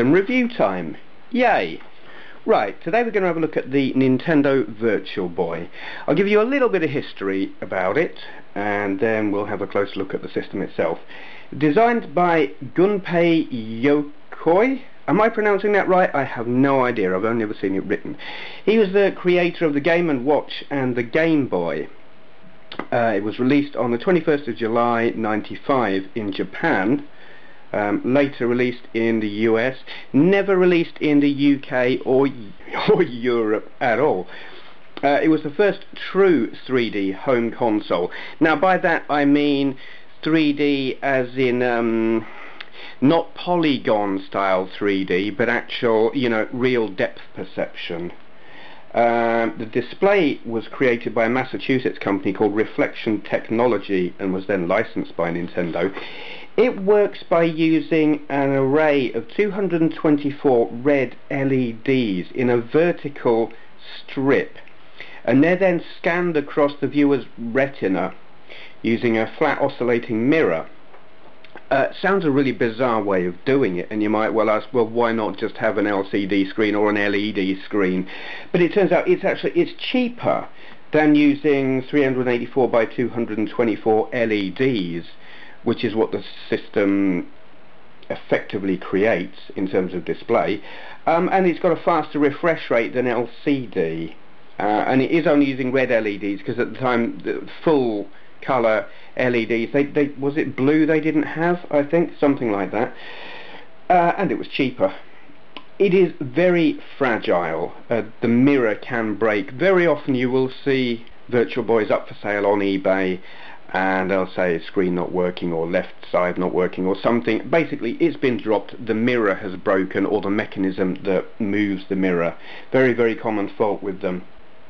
system review time. Yay! Right, today we're going to have a look at the Nintendo Virtual Boy. I'll give you a little bit of history about it, and then we'll have a close look at the system itself. Designed by Gunpei Yokoi. Am I pronouncing that right? I have no idea, I've only ever seen it written. He was the creator of the Game & Watch and the Game Boy. It was released on the 21st of July 95 in Japan. Later released in the US, never released in the UK or Europe at all. It was the first true 3D home console. Now by that I mean 3D as in not polygon style 3D, but actual, real depth perception. The display was created by a Massachusetts company called Reflection Technology and was then licensed by Nintendo. It works by using an array of 224 red LEDs in a vertical strip, and they're then scanned across the viewer's retina using a flat oscillating mirror. Sounds a really bizarre way of doing it, and you might well ask, well, why not just have an LCD screen or an LED screen? But it turns out it's cheaper than using 384 by 224 LEDs, which is what the system effectively creates in terms of display, and it's got a faster refresh rate than LCD, and it is only using red LEDs, because at the time the full colour LEDs, was it blue they didn't have, I think, something like that, and it was cheaper. It is very fragile. The mirror can break. Very often you will see Virtual Boys up for sale on eBay, and they'll say screen not working or left side not working or something. Basically it's been dropped, the mirror has broken, or the mechanism that moves the mirror. Very, very common fault with them.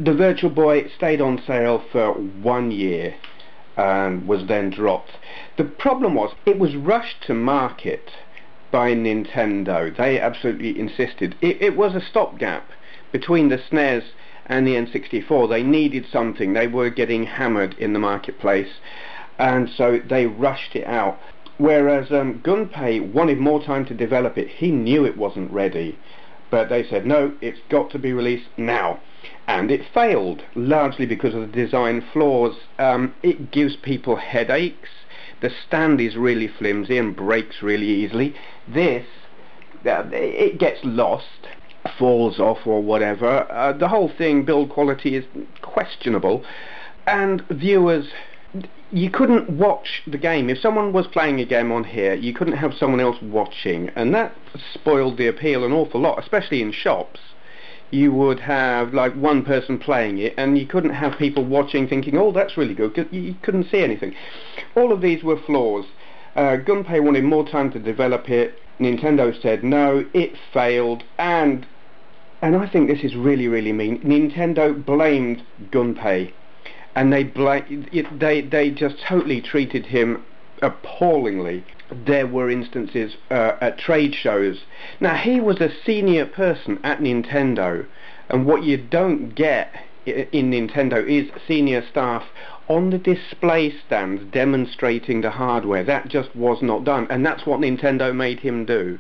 The Virtual Boy stayed on sale for 1 year and was then dropped. The problem was it was rushed to market by Nintendo. They absolutely insisted. It was a stopgap between the SNES and the N64. They needed something. They were getting hammered in the marketplace, and so they rushed it out. Whereas Gunpei wanted more time to develop it. He knew it wasn't ready, but they said no, it's got to be released now. And it failed, largely because of the design flaws. It gives people headaches. The stand is really flimsy and breaks really easily. This, it gets lost, falls off or whatever. The whole thing, build quality, is questionable, and viewers, you couldn't watch the game. If someone was playing a game on here, you couldn't have someone else watching, and that spoiled the appeal an awful lot, especially in shops. You would have like one person playing it, and you couldn't have people watching thinking, oh, that's really good, because you couldn't see anything. All of these were flaws. Gunpei wanted more time to develop it. Nintendo said no, it failed, and I think this is really, really mean. Nintendo blamed Gunpei, and they just totally treated him appallingly. There were instances at trade shows. Now, he was a senior person at Nintendo, and what you don't get in Nintendo is senior staff on the display stands demonstrating the hardware. That just was not done, and that's what Nintendo made him do,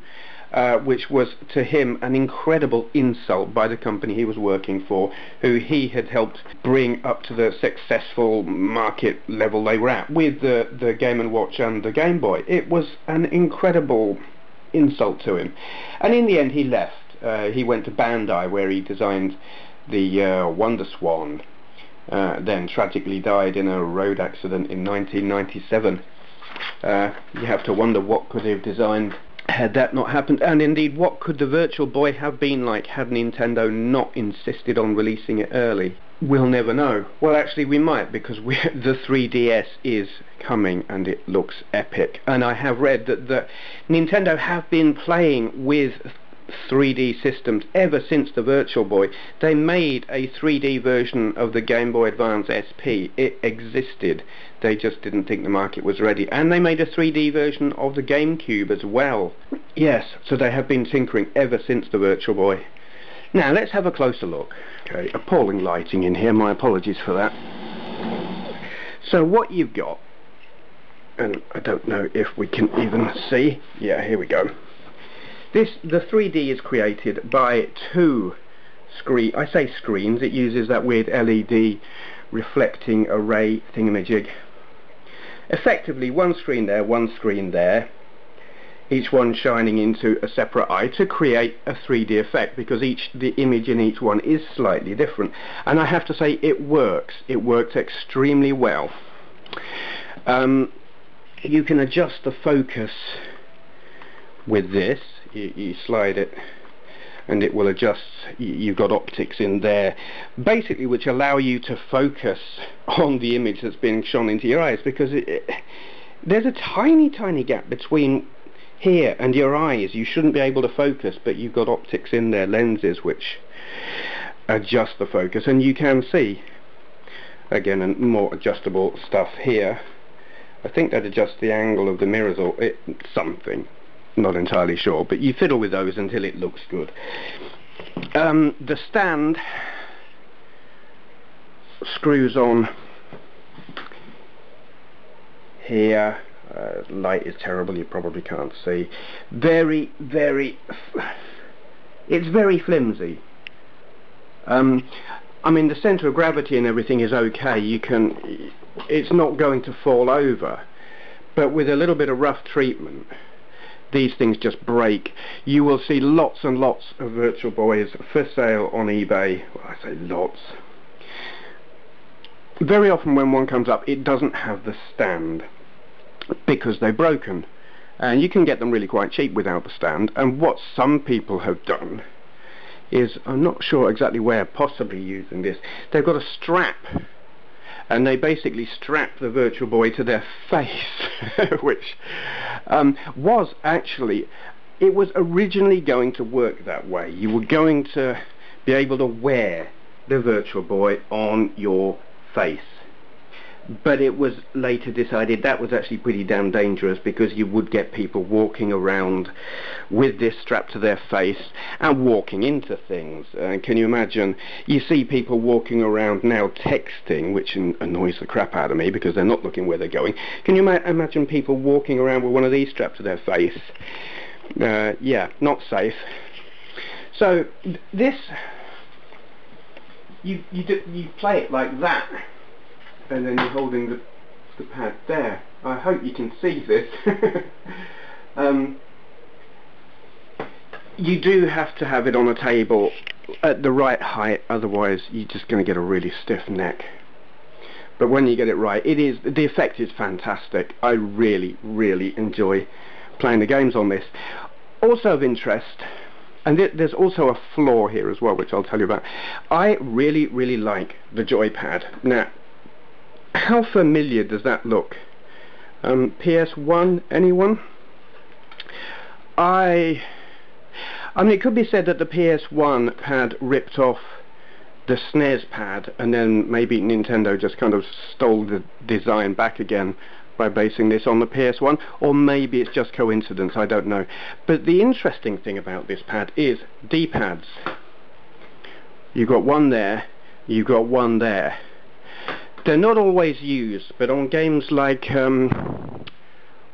which was to him an incredible insult by the company he was working for, who he had helped bring up to the successful market level they were at with the Game & Watch and the Game Boy. It was an incredible insult to him, and in the end he left. He went to Bandai, where he designed the Wonder Swan, then tragically died in a road accident in 1997. You have to wonder what could he have designed had that not happened, and indeed what could the Virtual Boy have been like had Nintendo not insisted on releasing it early. We'll never know. Well, actually we might, because the 3DS is coming and it looks epic, and I have read that Nintendo have been playing with 3D systems ever since the Virtual Boy. They made a 3D version of the Game Boy Advance SP. It existed. They just didn't think the market was ready. And they made a 3D version of the GameCube as well. Yes, so they have been tinkering ever since the Virtual Boy. Now let's have a closer look. Okay, appalling lighting in here, my apologies for that. So what you've got, and I don't know if we can even see, yeah, here we go. The 3D is created by two I say screens, it uses that weird LED reflecting array thingamajig. Effectively one screen there, each one shining into a separate eye to create a 3D effect, because the image in each one is slightly different. And I have to say, it works extremely well. You can adjust the focus with this. You slide it and it will adjust. You've got optics in there basically which allow you to focus on the image that's being shone into your eyes, because there's a tiny gap between here and your eyes. You shouldn't be able to focus, but you've got optics in there, lenses which adjust the focus, and you can see again and more adjustable stuff here. I think that adjusts the angle of the mirrors or something, not entirely sure, but you fiddle with those until it looks good. The stand screws on here. Light is terrible, you probably can't see. It's very flimsy. I mean, the centre of gravity and everything is okay. It's not going to fall over, but with a little bit of rough treatment these things just break. You will see lots and lots of Virtual Boys for sale on eBay. Well, I say lots. Very often when one comes up, it doesn't have the stand because they're broken, and you can get them really quite cheap without the stand. And what some people have done is, I'm not sure exactly where, possibly using this, they've got a strap, and they basically strap the Virtual Boy to their face, which was actually, it was originally going to work that way. You were going to be able to wear the Virtual Boy on your face, but it was later decided that was actually pretty damn dangerous, because you would get people walking around with this strapped to their face and walking into things. Can you imagine? You see people walking around now texting, which annoys the crap out of me because they're not looking where they're going. Can you imagine people walking around with one of these strapped to their face? Yeah, not safe. So this, you play it like that, and then you're holding the pad there. I hope you can see this. You do have to have it on a table at the right height, otherwise you're just going to get a really stiff neck. But when you get it right, the effect is fantastic. I really enjoy playing the games on this. Also of interest, and there's also a flaw here as well, which I'll tell you about. I really like the joypad. Now, how familiar does that look? PS1, anyone? I mean, it could be said that the PS1 pad ripped off the SNES pad, and then maybe Nintendo just kind of stole the design back again by basing this on the PS1, or maybe it's just coincidence, I don't know. But the interesting thing about this pad is D-pads. You've got one there, you've got one there. They're not always used, but on games like,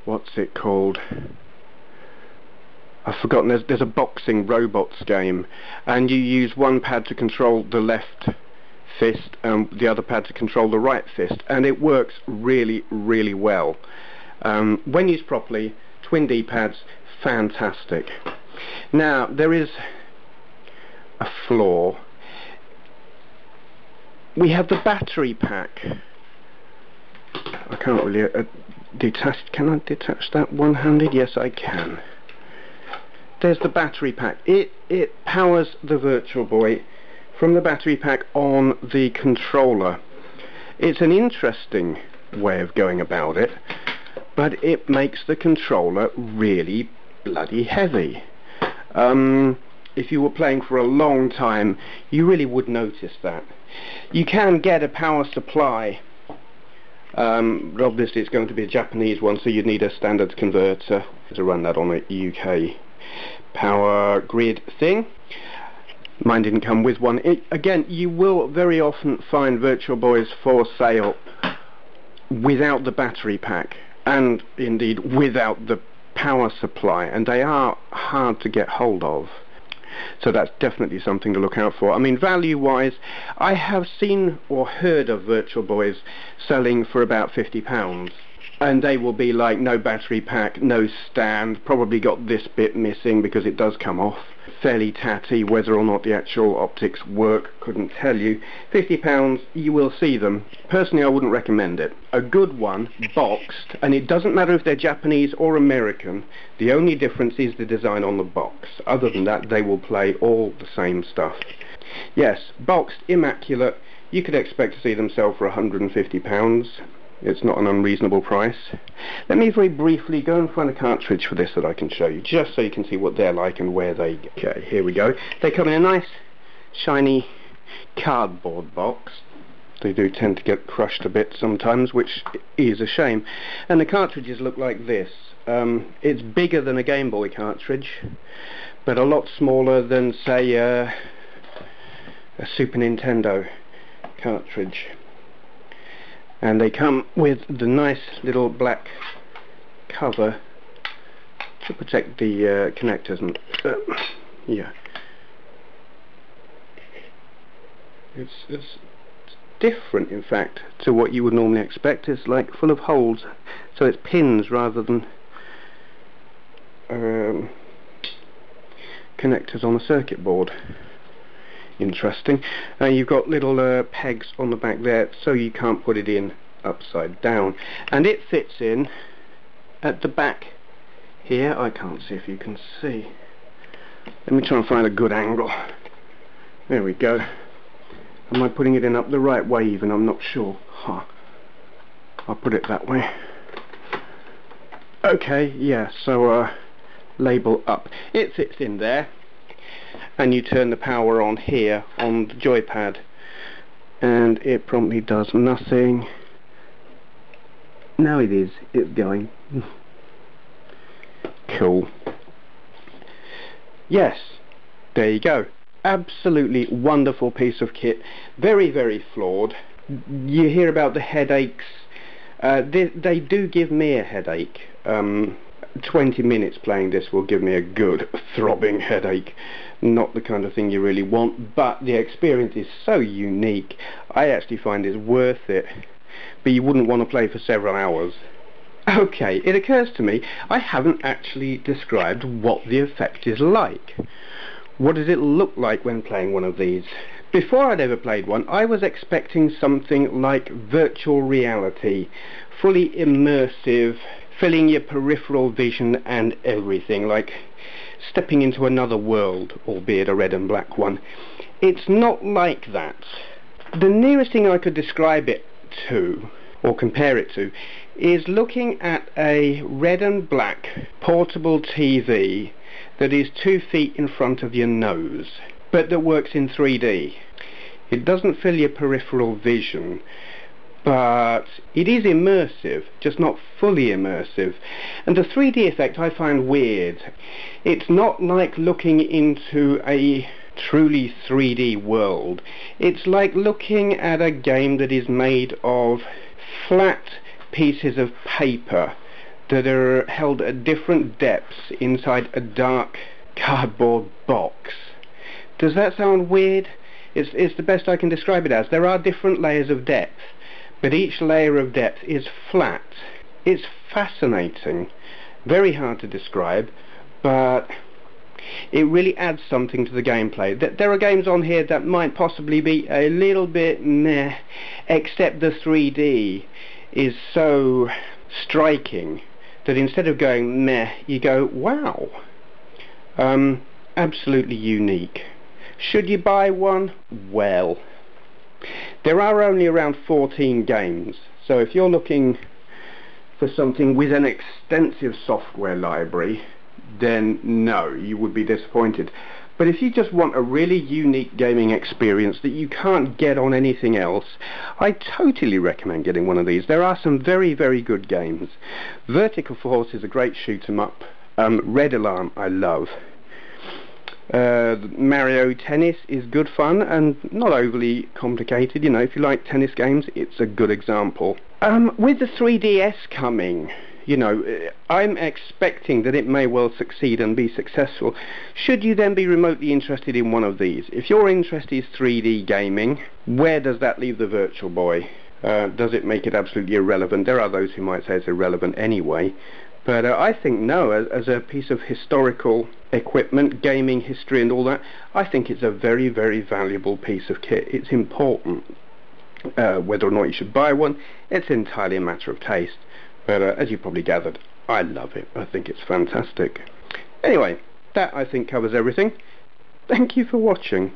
what's it called? I've forgotten. There's a boxing robots game, and you use one pad to control the left fist and the other pad to control the right fist, and it works really well. When used properly, twin D-pads, fantastic. Now, there is a flaw. We have the battery pack. I can't really detach. Can I detach that one-handed? Yes, I can. There's the battery pack. It powers the Virtual Boy from the battery pack on the controller. It's an interesting way of going about it, but it makes the controller really bloody heavy. If you were playing for a long time, you really would notice that. You can get a power supply. Obviously it's going to be a Japanese one, so you'd need a standard converter to run that on a UK power grid thing. Mine didn't come with one. Again, you will very often find Virtual Boys for sale without the battery pack, and indeed without the power supply, and they are hard to get hold of. So that's definitely something to look out for. I mean, value-wise, I have seen or heard of Virtual Boys selling for about £50. And they will be like no battery pack, no stand, probably got this bit missing because it does come off. Fairly tatty, whether or not the actual optics work, couldn't tell you. £50, you will see them. Personally, I wouldn't recommend it. A good one, boxed, and it doesn't matter if they're Japanese or American, the only difference is the design on the box. Other than that, they will play all the same stuff. Yes, boxed, immaculate, you could expect to see them sell for £150. It's not an unreasonable price. Let me very briefly go and find a cartridge for this that I can show you, just so you can see what they're like and where they go. Okay, here we go. They come in a nice, shiny cardboard box. They do tend to get crushed a bit sometimes, which is a shame. And the cartridges look like this. It's bigger than a Game Boy cartridge, but a lot smaller than, say, a Super Nintendo cartridge. And they come with the nice little black cover to protect the connectors. And yeah, it's different, in fact, to what you would normally expect. It's like full of holes, so it's pins rather than connectors on a circuit board. Interesting. You've got little pegs on the back there, so you can't put it in upside down, and it fits in at the back here. I can't see if you can see. Let me try and find a good angle. There we go. Am I putting it in up the right way even? I'm not sure. I'll put it that way. Okay, yeah, so label up. It fits in there, and you turn the power on here on the joypad, and it promptly does nothing. Now it's going. Cool. Yes, there you go. Absolutely wonderful piece of kit. Very, very flawed. You hear about the headaches. They do give me a headache. 20 minutes playing this will give me a good throbbing headache. Not the kind of thing you really want, but the experience is so unique. I actually find it's worth it, but you wouldn't want to play for several hours. Okay, it occurs to me I haven't actually described what the effect is like. What does it look like when playing one of these? Before I'd ever played one, I was expecting something like virtual reality, fully immersive, filling your peripheral vision and everything, like stepping into another world, albeit a red and black one. It's not like that. The nearest thing I could describe it to, or compare it to, is looking at a red and black portable TV that is 2 feet in front of your nose, but that works in 3D. It doesn't fill your peripheral vision, but it is immersive, just not fully immersive. And the 3D effect I find weird. It's not like looking into a truly 3D world. It's like looking at a game that is made of flat pieces of paper that are held at different depths inside a dark cardboard box. Does that sound weird? It's the best I can describe it as. There are different layers of depth, but each layer of depth is flat. It's fascinating. Very hard to describe, but it really adds something to the gameplay. There are games on here that might possibly be a little bit meh, except the 3D is so striking that instead of going meh, you go wow. Absolutely unique. Should you buy one? Well, there are only around 14 games, so if you're looking for something with an extensive software library, then no, you would be disappointed. But if you just want a really unique gaming experience that you can't get on anything else, I totally recommend getting one of these. There are some very, very good games. Vertical Force is a great shoot 'em up. Red Alarm I love. Mario Tennis is good fun and not overly complicated. You know, if you like tennis games, it's a good example. With the 3DS coming, you know, I'm expecting that it may well succeed and be successful. Should you then be remotely interested in one of these? If your interest is 3D gaming, where does that leave the Virtual Boy? Does it make it absolutely irrelevant? There are those who might say it's irrelevant anyway, but I think no, as a piece of historical equipment, gaming history and all that, I think it's a very, very valuable piece of kit. It's important. Whether or not you should buy one, it's entirely a matter of taste. But as you probably gathered, I love it. I think it's fantastic. Anyway, that I think covers everything. Thank you for watching.